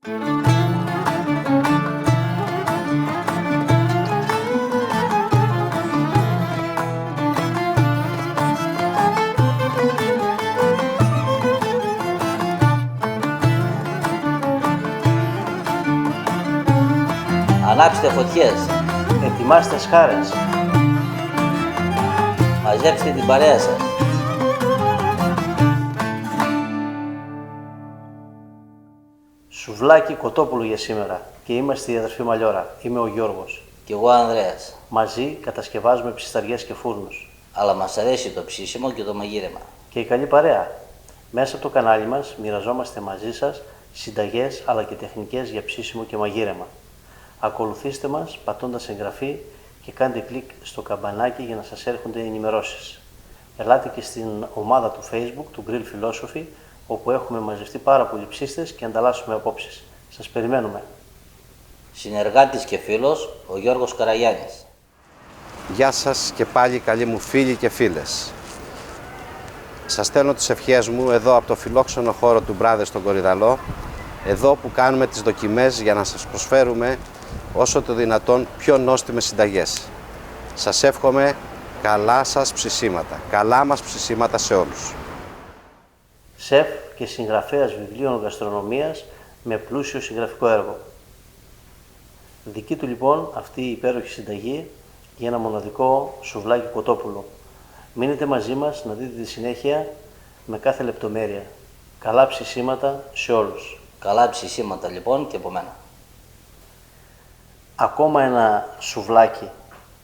Ανάψτε φωτιές. Ετοιμάστε σχάρες. Μαζέψτε την παρέα σας. Σουβλάκι κοτόπουλο για σήμερα και είμαστε η αδερφή Μαλιόρα. Είμαι ο Γιώργος. Κι εγώ Ανδρέας. Μαζί κατασκευάζουμε ψισταριές και φούρνους. Αλλά μας αρέσει το ψήσιμο και το μαγείρεμα. Και η καλή παρέα. Μέσα από το κανάλι μας μοιραζόμαστε μαζί σας συνταγές αλλά και τεχνικές για ψήσιμο και μαγείρεμα. Ακολουθήστε μας πατώντας εγγραφή και κάντε κλικ στο καμπανάκι για να σας έρχονται ενημερώσεις. Ελάτε και στην ομάδα του Facebook του Grill Philosophy, όπου έχουμε μαζευτεί πάρα πολλοί ψήστες και ανταλλάσσουμε απόψεις. Σας περιμένουμε. Συνεργάτης και φίλος, ο Γιώργος Καραγιάννης. Γεια σας και πάλι καλοί μου φίλοι και φίλες. Σας στέλνω τις ευχές μου εδώ από το φιλόξενο χώρο του Brothers στον Κορυδαλό, εδώ που κάνουμε τις δοκιμές για να σας προσφέρουμε όσο το δυνατόν πιο νόστιμες συνταγές. Σας εύχομαι καλά σας ψησίματα, καλά μας ψησίματα σε όλους. Σεφ και συγγραφέας βιβλίων γαστρονομίας με πλούσιο συγγραφικό έργο. Δική του λοιπόν αυτή η υπέροχη συνταγή για ένα μοναδικό σουβλάκι κοτόπουλο. Μείνετε μαζί μας να δείτε τη συνέχεια με κάθε λεπτομέρεια. Καλά ψησίματα σε όλους. Καλά ψησίματα λοιπόν και από μένα. Ακόμα ένα σουβλάκι,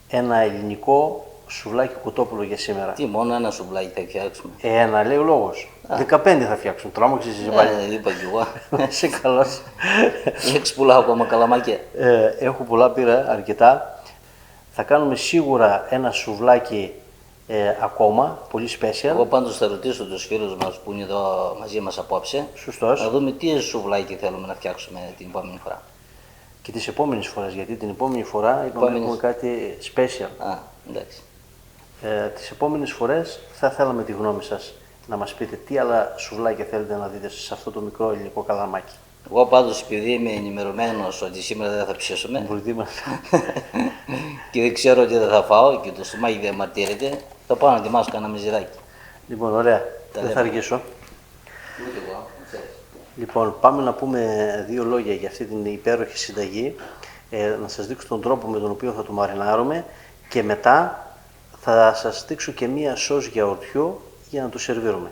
ένα ελληνικό σουβλάκι κοτόπουλο για σήμερα. Τι, μόνο ένα σουβλάκι θα φτιάξουμε? Ένα λέει ο λόγος. 15 θα φτιάξουν. Τρόμαξες εσύ πάλι. Είπα κι εγώ. Είσαι καλός. Έχεις πολλά ακόμα καλαμάκια? Έχω πολλά, πήρα αρκετά. Θα κάνουμε σίγουρα ένα σουβλάκι ακόμα, πολύ special. Εγώ πάντως θα ρωτήσω τους φίλους μας που είναι εδώ μαζί μας απόψε. Σωστός. Να δούμε τι σουβλάκι θέλουμε να φτιάξουμε την επόμενη φορά. Και τις επόμενες φορές, γιατί την επόμενη φορά είπαμε έχουμε κάτι special. Α, εντάξει. Τις επόμενες φορές θα θέλαμε τη γνώμη σας να μας πείτε τι άλλα σουβλάκια θέλετε να δείτε σε αυτό το μικρό ελληνικό καλαμάκι. Εγώ πάντως, επειδή είμαι ενημερωμένος ότι σήμερα δεν θα ψήσουμε και δεν ξέρω τι δεν θα φάω και το στομάχι δεν μαρτύρεται, θα πάω να ετοιμάσω κανένα μεζιδάκι. Λοιπόν, ωραία. Δεν θα αργήσω. Ούτε εγώ. Λοιπόν, πάμε να πούμε δύο λόγια για αυτή την υπέροχη συνταγή, να σας δείξω τον τρόπο με τον οποίο θα το μαρινάρουμε και μετά θα σας δείξω και μία σως γιαουρτιού για να το σερβίρουμε.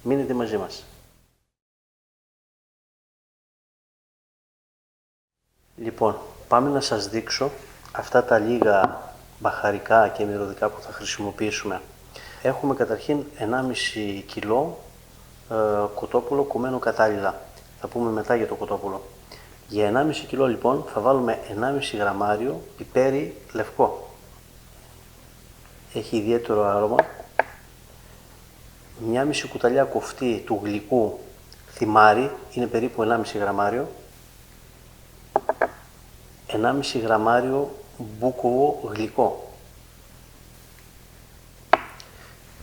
Μείνετε μαζί μας. Λοιπόν, πάμε να σας δείξω αυτά τα λίγα μπαχαρικά και μυρωδικά που θα χρησιμοποιήσουμε. Έχουμε καταρχήν 1,5 κιλό κοτόπουλο κομμένο κατάλληλα. Θα πούμε μετά για το κοτόπουλο. Για 1,5 κιλό λοιπόν θα βάλουμε 1,5 γραμμάριο πιπέρι λευκό. Έχει ιδιαίτερο άρωμα. 1,5 κουταλιά κοφτή του γλυκού θυμάρι, είναι περίπου 1,5 γραμμάριο. 1,5 γραμμάριο μπούκοβο γλυκό.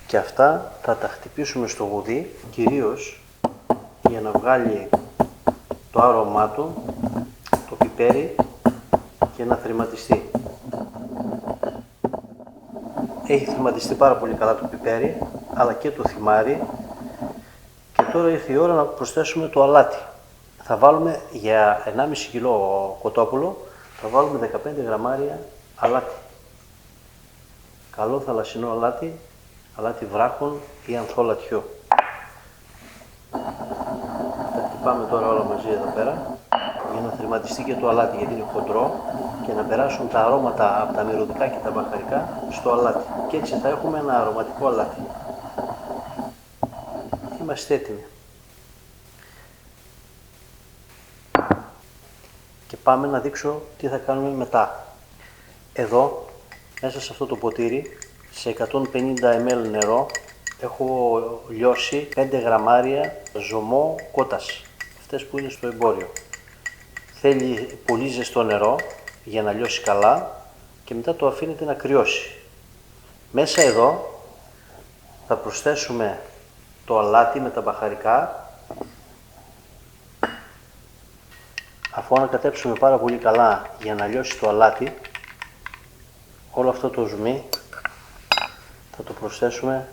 Και αυτά θα τα χτυπήσουμε στο γουδί, κυρίως για να βγάλει το άρωμά του, το πιπέρι και να θρηματιστεί. Έχει θρηματιστεί πάρα πολύ καλά το πιπέρι, αλλά και το θυμάρι. Και τώρα ήρθε η ώρα να προσθέσουμε το αλάτι. Θα βάλουμε για 1,5 κιλό κοτόπουλο, θα βάλουμε 15 γραμμάρια αλάτι. Καλό θαλασσινό αλάτι, αλάτι βράχων ή ανθό λατιού. Τα χτυπάμε τώρα όλα μαζί εδώ πέρα για να θρηματιστεί και το αλάτι, γιατί είναι χοντρό, και να περάσουν τα αρώματα από τα μυρωδικά και τα μπαχαρικά στο αλάτι. Και έτσι θα έχουμε ένα αρωματικό αλάτι. Είμαστε έτοιμοι. Και πάμε να δείξω τι θα κάνουμε μετά. Εδώ, μέσα σε αυτό το ποτήρι, σε 150 ml νερό, έχω λιώσει 5 γραμμάρια ζωμό κότας, αυτές που είναι στο εμπόριο. Θέλει πολύ ζεστό νερό για να λιώσει καλά και μετά το αφήνετε να κρυώσει. Μέσα εδώ θα προσθέσουμε το αλάτι με τα μπαχαρικά Αφού ανακατέψουμε πάρα πολύ καλά για να λιώσει το αλάτι, όλο αυτό το ζουμί θα το προσθέσουμε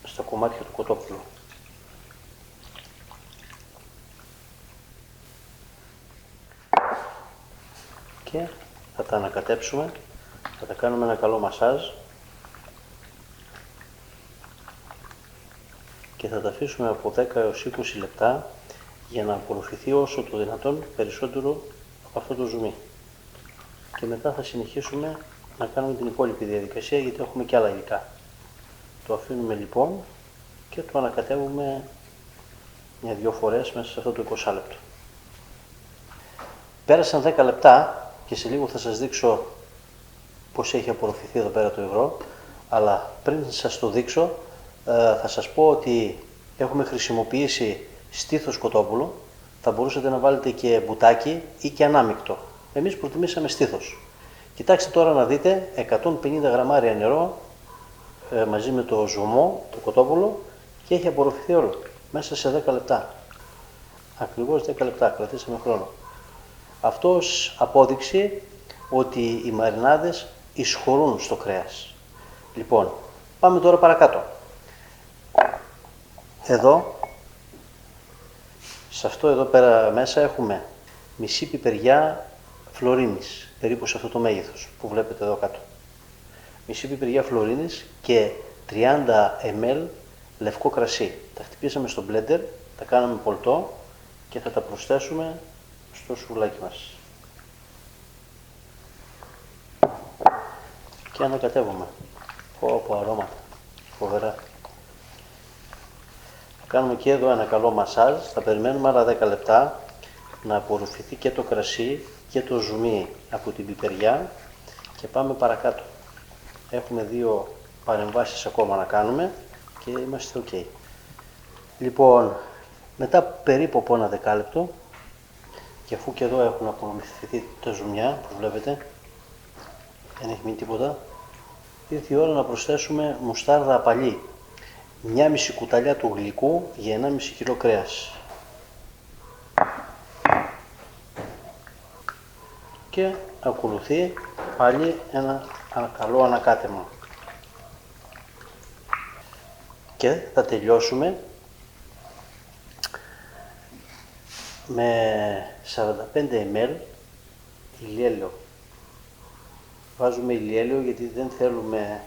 στα κομμάτια του κοτόπουλου. Και θα τα ανακατέψουμε, θα τα κάνουμε ένα καλό μασάζ και θα τα αφήσουμε από 10 έως 20 λεπτά για να απορροφηθεί όσο το δυνατόν περισσότερο από αυτό το ζουμί. Και μετά θα συνεχίσουμε να κάνουμε την υπόλοιπη διαδικασία γιατί έχουμε και άλλα υλικά. Το αφήνουμε λοιπόν και το ανακατεύουμε μια-δυο φορές μέσα σε αυτό το 20 λεπτό. Πέρασαν 10 λεπτά και σε λίγο θα σας δείξω πώς έχει απορροφηθεί εδώ πέρα το υγρό, αλλά πριν σας το δείξω θα σας πω ότι έχουμε χρησιμοποιήσει στήθος κοτόπουλο, θα μπορούσατε να βάλετε και μπουτάκι ή και ανάμεικτο. Εμείς προτιμήσαμε στήθος. Κοιτάξτε τώρα να δείτε 150 γραμμάρια νερό μαζί με το ζουμό, το κοτόπουλο και έχει απορροφηθεί όλο μέσα σε 10 λεπτά. Ακριβώς 10 λεπτά, κρατήσαμε χρόνο. Αυτό ως απόδειξη ότι οι μαρινάδες εισχωρούν στο κρέας. Λοιπόν, πάμε τώρα παρακάτω. Εδώ, σε αυτό εδώ πέρα μέσα έχουμε μισή πιπεριά φλωρίνης, περίπου σε αυτό το μέγεθος που βλέπετε εδώ κάτω. Μισή πιπεριά φλωρίνης και 30 ml λευκό κρασί. Τα χτυπήσαμε στο μπλέντερ, τα κάναμε πολτό και θα τα προσθέσουμε στο σουβλάκι μας. Και ανακατεύουμε. Πω αρώματα. Φοβερά. Θα κάνουμε και εδώ ένα καλό μασάζ. Θα περιμένουμε άλλα 10 λεπτά να απορροφηθεί και το κρασί και το ζουμί από την πιπεριά και πάμε παρακάτω. Έχουμε 2 παρεμβάσεις ακόμα να κάνουμε και είμαστε ok. Λοιπόν, μετά περίπου από ένα δεκάλεπτο και αφού και εδώ έχουν απορροφηθεί τα ζουμιά, που βλέπετε, δεν έχει μείνει τίποτα, ήρθε η ώρα να προσθέσουμε μουστάρδα απαλή. 1,5 κουταλιά του γλυκού για 1,5 κιλό κρέας. Και ακολουθεί πάλι ένα καλό ανακάτεμα. Και θα τελειώσουμε με 45 ml ηλιέλαιο. Βάζουμε ηλιέλαιο γιατί δεν θέλουμε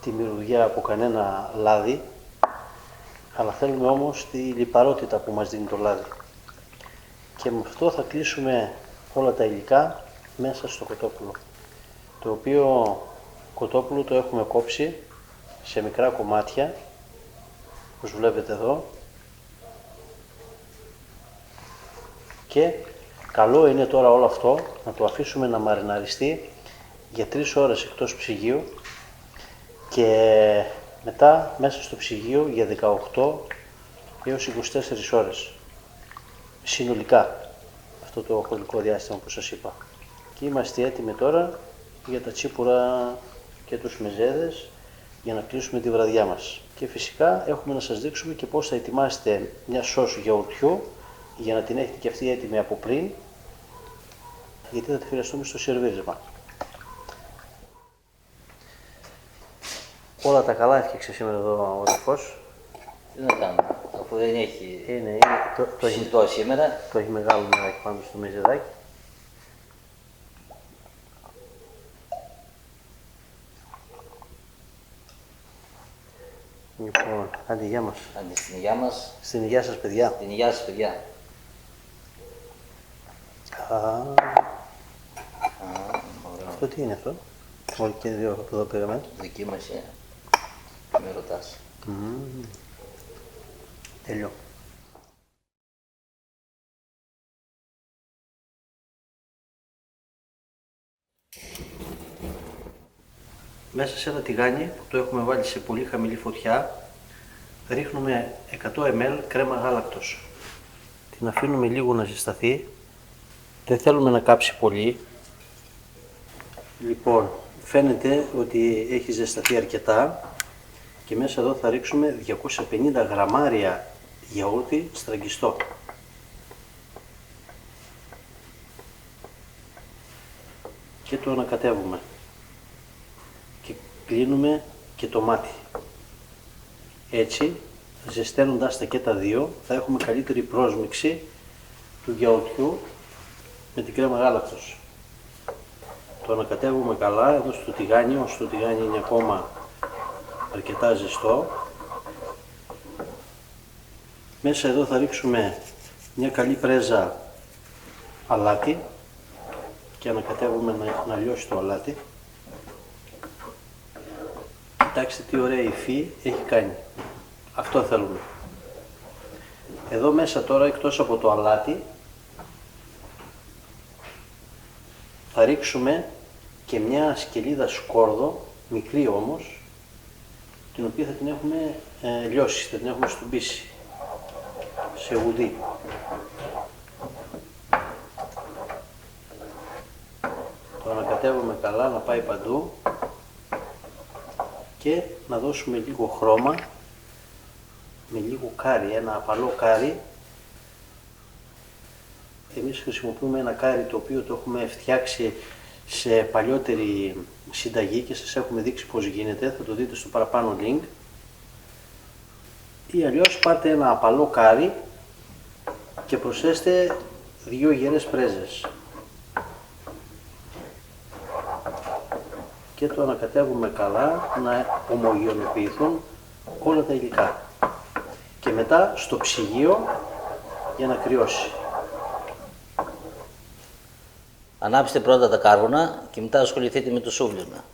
τη μυρωδιά από κανένα λάδι, αλλά θέλουμε όμως τη λιπαρότητα που μας δίνει το λάδι. Και με αυτό θα κλείσουμε όλα τα υλικά μέσα στο κοτόπουλο, το οποίο κοτόπουλο το έχουμε κόψει σε μικρά κομμάτια, όπως βλέπετε εδώ, και καλό είναι τώρα όλο αυτό να το αφήσουμε να μαριναριστεί για 3 ώρες εκτός ψυγείου και μετά μέσα στο ψυγείο για 18 έως 24 ώρες συνολικά, αυτό το χρονικό διάστημα που σας είπα. Και είμαστε έτοιμοι τώρα για τα τσίπουρα και τους μεζέδες για να κλείσουμε τη βραδιά μας. Και φυσικά έχουμε να σας δείξουμε και πώς θα ετοιμάσετε μια σως γιαουρτιού για να την έχετε και αυτή έτοιμη από πριν, γιατί θα τη χρειαστούμε στο σερβίρισμα. Όλα τα καλά έφτιαξε σήμερα εδώ ο αδερφός. Τι να κάνουμε, αφού δεν έχει το συζητώ σήμερα. Το έχει μεγάλο νεράκι πάνω στο μεζεδάκι. Λοιπόν, άντε γεια μας. Άντε στην υγειά μας. Στην υγεία σας, παιδιά. Στην υγειά σας, παιδιά. Αυτό τι είναι αυτό? Όλοι και δύο από εδώ πήραμε. Δοκίμασε. Με ρωτάς. Τέλειο. Μέσα σε ένα τηγάνι που το έχουμε βάλει σε πολύ χαμηλή φωτιά ρίχνουμε 100 ml κρέμα γάλακτος. Την αφήνουμε λίγο να ζεσταθεί. Δεν θέλουμε να κάψει πολύ. Λοιπόν, φαίνεται ότι έχει ζεσταθεί αρκετά και μέσα εδώ θα ρίξουμε 250 γραμμάρια γιαούρτι στραγγιστό. και το ανακατεύουμε και κλείνουμε και το μάτι. Έτσι, ζεσταίνοντας τα και τα δύο, θα έχουμε καλύτερη πρόσμιξη του γιαουρτιού με την κρέμα γάλακτος. Το ανακατεύουμε καλά εδώ στο τηγάνι, όσο το τηγάνι είναι ακόμα αρκετά ζεστό. Μέσα εδώ θα ρίξουμε μια καλή πρέζα αλάτι και ανακατεύουμε να λιώσει το αλάτι. Κοιτάξτε τι ωραία υφή έχει κάνει. Αυτό θέλουμε. Εδώ μέσα τώρα, εκτός από το αλάτι, θα ρίξουμε και μια σκελίδα σκόρδο, μικρή όμως, την οποία θα την έχουμε λιώσει, θα την έχουμε στουμπίσει σε γουδί. Το ανακατεύουμε καλά, να πάει παντού και να δώσουμε λίγο χρώμα με λίγο κάρι, ένα απαλό κάρι. Εμείς χρησιμοποιούμε ένα κάρι το οποίο το έχουμε φτιάξει σε παλιότερη συνταγή και σας έχουμε δείξει πώς γίνεται, θα το δείτε στο παραπάνω link. Ή αλλιώς πάρτε ένα απαλό κάρι και προσθέστε 2 γερές πρέζες. Και το ανακατεύουμε καλά να ομογενοποιηθούν όλα τα υλικά. Και μετά στο ψυγείο για να κρυώσει. Ανάψτε πρώτα τα κάρβουνα και μετά ασχοληθείτε με το σούβλισμα.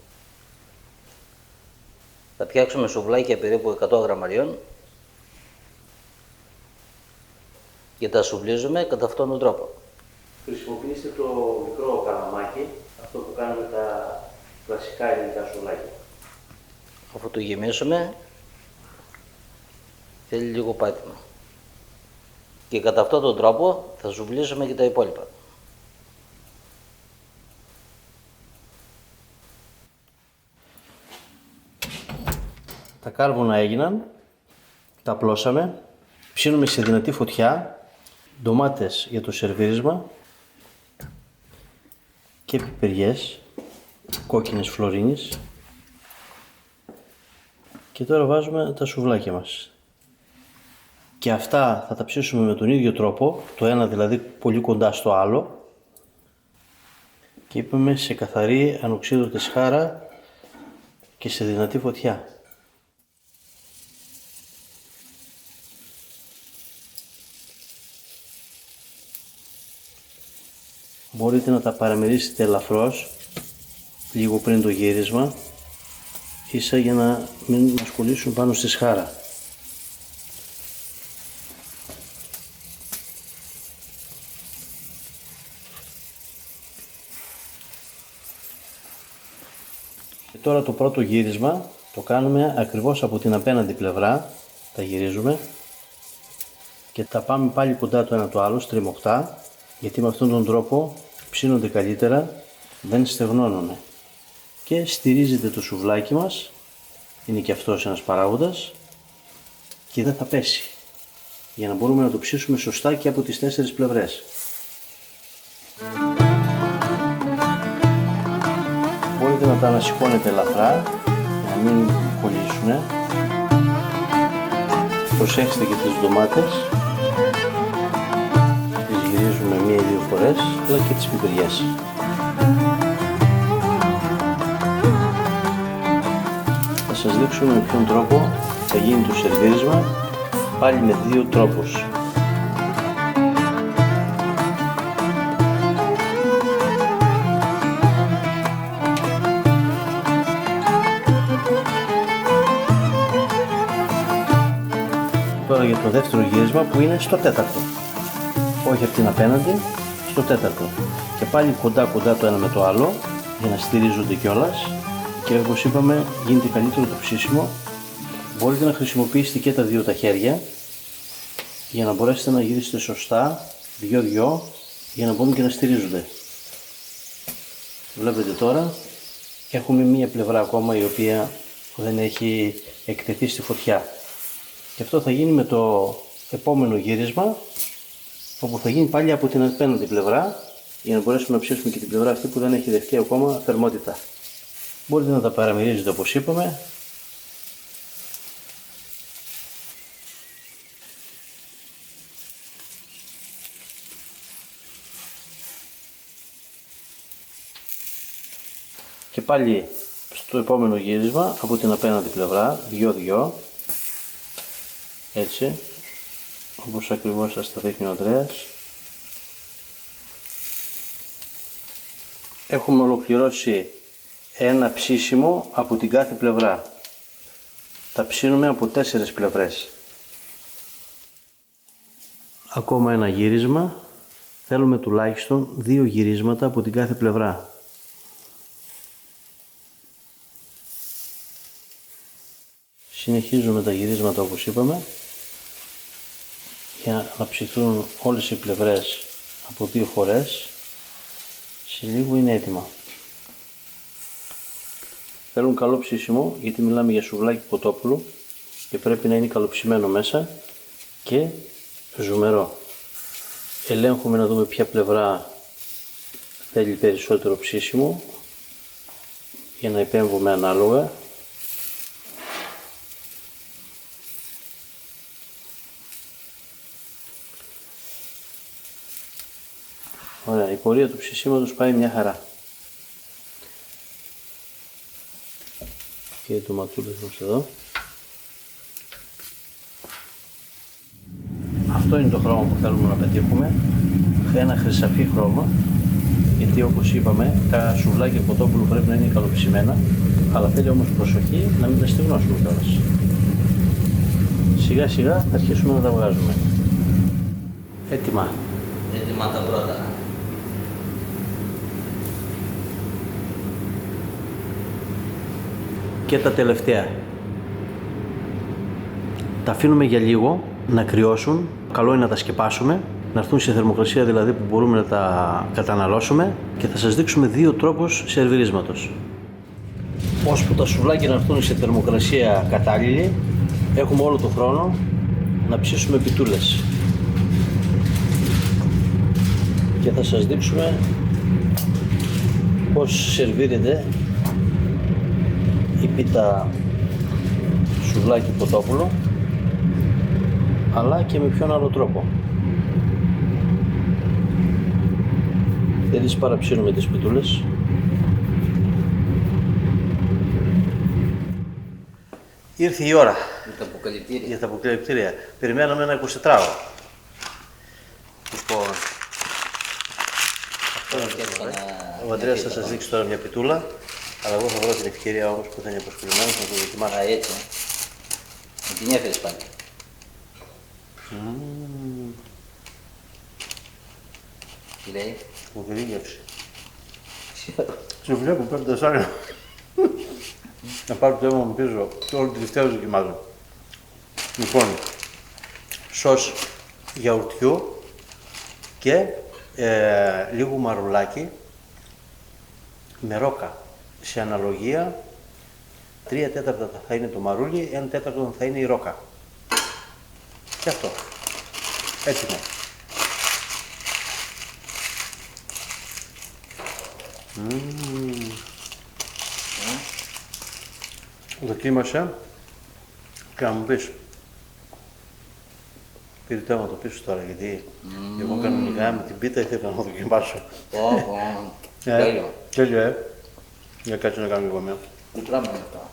Θα φτιάξουμε σουβλάκια περίπου 100 γραμμαριών και τα σουβλίζουμε κατά αυτόν τον τρόπο. Χρησιμοποιήστε το μικρό καλαμάκι, αυτό που κάνουμε τα κλασικά ελληνικά σουβλάκια. Αφού το γεμίσουμε, θέλει λίγο πάτημα. Και κατά αυτόν τον τρόπο θα σουβλίζουμε και τα υπόλοιπα. Τα κάρβουνα έγιναν, τα απλώσαμε, ψήνουμε σε δυνατή φωτιά, ντομάτες για το σερβίρισμα και πιπεριές, κόκκινες φλωρίνης και τώρα βάζουμε τα σουβλάκια μας. Και αυτά θα τα ψήσουμε με τον ίδιο τρόπο, το ένα δηλαδή πολύ κοντά στο άλλο και είπαμε σε καθαρή ανοξύδωτη σχάρα και σε δυνατή φωτιά. Μπορείτε να τα παραμερίσετε ελαφρώς, λίγο πριν το γύρισμα, ίσα για να μην μας κολλήσουν πάνω στη σχάρα. Και τώρα το πρώτο γύρισμα το κάνουμε ακριβώς από την απέναντι πλευρά, τα γυρίζουμε και τα πάμε πάλι κοντά το ένα το άλλο, στριμωχτά, γιατί με αυτόν τον τρόπο ψήνονται καλύτερα, δεν στεγνώνουν. Και στηρίζεται το σουβλάκι μας, είναι και αυτός ένας παράγοντας και δεν θα πέσει, για να μπορούμε να το ψήσουμε σωστά και από τις 4 πλευρές. Μπορείτε να τα ανασηκώνετε ελαφρά, για να μην κολλήσουν. Προσέξτε και τις ντομάτες. Τις γυρίζουμε 1-2 φορές, αλλά και τις πιπεριές. Θα σας δείξουμε με ποιον τρόπο θα γίνει το σερβίρισμα, πάλι με 2 τρόπους. Τώρα για το δεύτερο γύρισμα που είναι στο 4ο. Όχι από την απέναντι, στο 4ο. Και πάλι κοντά το ένα με το άλλο, για να στηρίζονται κιόλας. Και όπως είπαμε, γίνεται καλύτερο το ψήσιμο. Μπορείτε να χρησιμοποιήσετε και τα 2 τα χέρια, για να μπορέσετε να γυρίσετε σωστά, 2-2, για να μπορούν και να στηρίζονται. Βλέπετε τώρα, έχουμε μία πλευρά ακόμα η οποία δεν έχει εκτεθεί στη φωτιά. Και αυτό θα γίνει με το επόμενο γύρισμα, όπου θα γίνει πάλι από την απέναντι πλευρά για να μπορέσουμε να ψήσουμε και την πλευρά αυτή που δεν έχει δεχτεί ακόμα θερμότητα. Μπορείτε να τα παραμερίζετε όπως είπαμε. Και πάλι στο επόμενο γύρισμα από την απέναντι πλευρά, 2-2, έτσι, όπως ακριβώς σας τα δείχνει ο Ανδρέας. Έχουμε ολοκληρώσει ένα ψήσιμο από την κάθε πλευρά. Τα ψήνουμε από 4 πλευρές. Ακόμα ένα γύρισμα. Θέλουμε τουλάχιστον 2 γυρίσματα από την κάθε πλευρά. Συνεχίζουμε τα γυρίσματα όπως είπαμε για να ψηθούν όλες οι πλευρές από 2 φορές. Σε λίγο είναι έτοιμα. Θέλουν καλό ψήσιμο γιατί μιλάμε για σουβλάκι κοτόπουλο και πρέπει να είναι καλοψημένο μέσα και ζουμερό. Ελέγχουμε να δούμε ποια πλευρά θέλει περισσότερο ψήσιμο για να επέμβουμε ανάλογα. Ωραία, η πορεία του ψησίματος πάει μια χαρά. Και οι τοματούλες μας εδώ. Αυτό είναι το χρώμα που θέλουμε να πετύχουμε. Ένα χρυσαφί χρώμα. Γιατί όπως είπαμε, τα σουβλάκια κοτόπουλου πρέπει να είναι καλοψημένα. Αλλά θέλει όμως προσοχή να μην τα στεγνώσουμε κιόλας. Σιγά σιγά θα αρχίσουμε να τα βγάζουμε. Έτοιμα. Έτοιμα τα πρώτα. Και τα τελευταία. Τα αφήνουμε για λίγο να κρυώσουν. Καλό είναι να τα σκεπάσουμε, να έρθουν σε θερμοκρασία δηλαδή που μπορούμε να τα καταναλώσουμε και θα σας δείξουμε 2 τρόπους σερβιρίσματος. Ώσπου τα σουβλάκια να έρθουν σε θερμοκρασία κατάλληλη, έχουμε όλο τον χρόνο να ψήσουμε πιτούλες. Και θα σας δείξουμε πώς σερβίρεται η πίτα σουβλάκι κοτόπουλο, αλλά και με ποιον άλλο τρόπο. Δεν τις παραψύνουμε τις πιτούλες. Ήρθε η ώρα για τα αποκαλυπτήρια. Περιμέναμε ένα 24ωρο. Λοιπόν, αυτό είναι ο Ανδρέας θα σας δείξει τώρα μια πιτούλα. Αλλά εγώ θα βρω την ευκαιρία όμως που θα είναι αποσχολημένος να το δοκιμάσω. Α, έτσι. Με την έφερες πάλι. Τι λέει. Μου πήρε γεύση. Σε βλέπω παίρνω τα σάρια. Να πάρω το αίμα μου πίσω. Όλη τη τελευταία δοκιμάζω. Λοιπόν, σως γιαουρτιού και λίγο μαρουλάκι με ρόκα. Σε αναλογία 3/4 θα είναι το μαρούλι, 1/4 θα είναι η ρόκα. Και αυτό. Έτοιμο. Δοκίμασε και να μου πεις. Πήρε το αίμα το πίσω τώρα γιατί εγώ κανονικά με την πίτα ήθελα να δοκιμάσω. Τέλειο. Τέλειο, Για κάτσε να κάνω λίγο μία. Κουτράμε αυτά.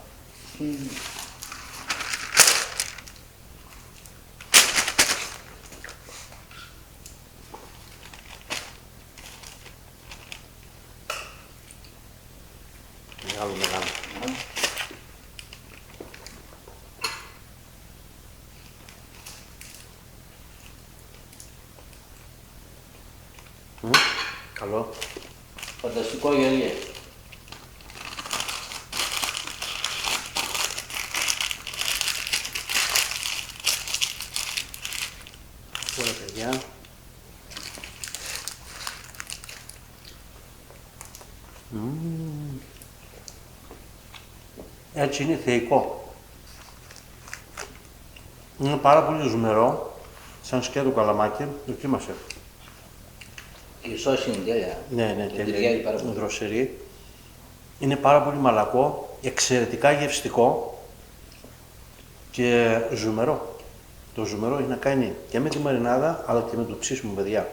Μεγάλο. Καλό. Φανταστικό Γεωργία. Ωραία παιδιά. Έτσι είναι θεϊκό. Είναι πάρα πολύ ζουμερό, σαν σκέτο καλαμάκι. Δοκίμασε. Και η σώση είναι τέλεια. Ναι, Ταιριάζει τέλεια. πάρα πολύ. Δροσερή. Είναι πάρα πολύ μαλακό, εξαιρετικά γευστικό και ζουμερό. Το ζουμερό έχει να κάνει και με τη μαρινάδα αλλά και με το ψήσιμο, παιδιά.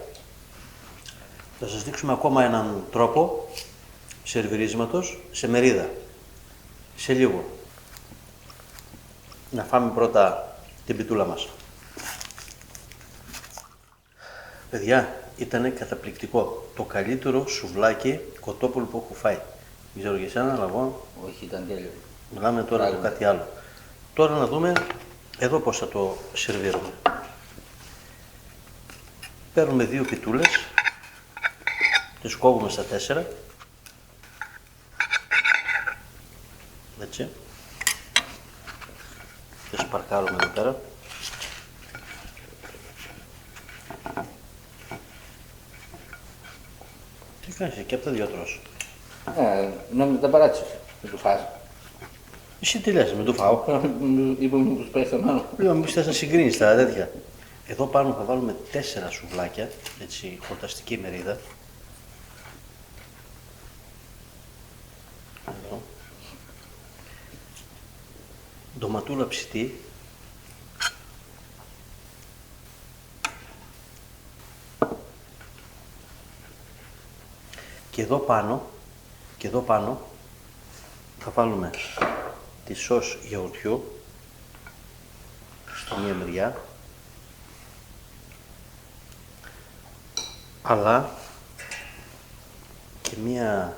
Θα σας δείξουμε ακόμα έναν τρόπο σερβιρίσματος σε μερίδα. Σε λίγο. Να φάμε πρώτα την πιτούλα μας. Παιδιά, ήταν καταπληκτικό. Το καλύτερο σουβλάκι κοτόπουλο που έχω φάει. Δεν ξέρω για εσένα, αλλά εγώ Όχι, ήταν τέλειο. μιλάμε τώρα για κάτι άλλο. Τώρα να δούμε εδώ πώς θα το σερβίρουμε. Παίρνουμε 2 πιτούλες, τις κόβουμε στα 4. Έτσι. Τις σπαρκάρουμε εδώ πέρα. Τι κάνεις, και από τα 2 τρως. Νόμιζα τα παράτησε. Δεν το φας. Εσύ τι λες, μην το φάω. Είπαμε πως πάει στον άλλο. Λέω, μήπως θες να συγκρίνεις τα τέτοια. Εδώ πάνω θα βάλουμε 4 σουβλάκια, έτσι, χορταστική μερίδα. Εδώ. Ντοματούλα ψητή. Και εδώ πάνω θα βάλουμε τη σως γιαουρτιού στη μία μεριά, αλλά και μία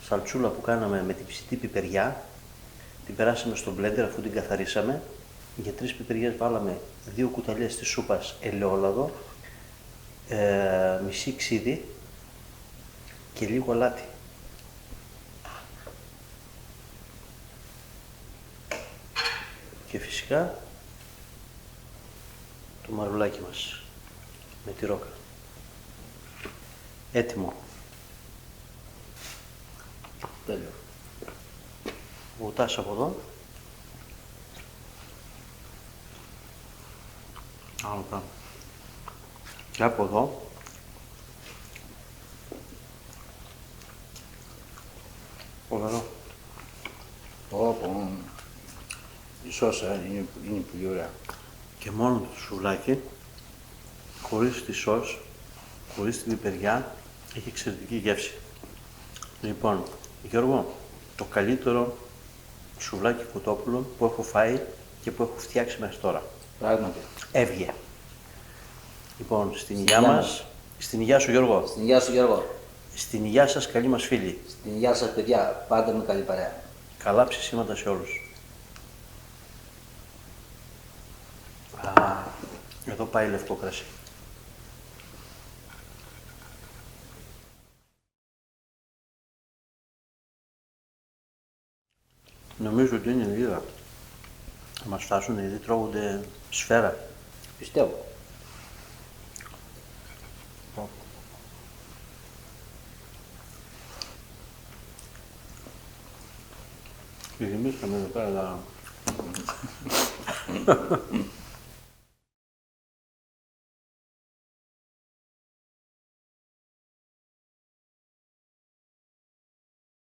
σαλτσούλα που κάναμε με την ψητή πιπεριά, την περάσαμε στο μπλέντερ αφού την καθαρίσαμε. Για 3 πιπεριές βάλαμε 2 κουταλιές της σούπας ελαιόλαδο, μισή ξύδι και λίγο αλάτι. Και φυσικά το μαρουλάκι μας με τη ρόκα. Έτοιμο. Τέλειο. Βουτάς από εδώ. Άλλο πάνω. Και από εδώ. Φοβερό. Πω, η σώσα είναι πολύ ωραία. Και μόνο το σουβλάκι, χωρίς τη σως, χωρίς την πιπεριά, έχει εξαιρετική γεύση. Λοιπόν, Γιώργο, το καλύτερο σουβλάκι κοτόπουλο που έχω φάει και που έχω φτιάξει μέχρι τώρα. Πράγματι. Έβγε. Λοιπόν, στην υγειά μας, στην υγειά σου Γιώργο, Στην υγεία σου Γιώργο. στην υγειά σας καλή μας φίλη. Στην υγεία σας παιδιά. Πάντα με καλή παρέα. Καλά ψησίματα σε όλους. Α, εδώ πάει λευκό κρασί. Νομίζω ότι είναι λίγα. Θα μας φτάσουν γιατί τρώγονται σφαίρα. Πιστεύω. Γεμίσαμε εδώ πέρα τα...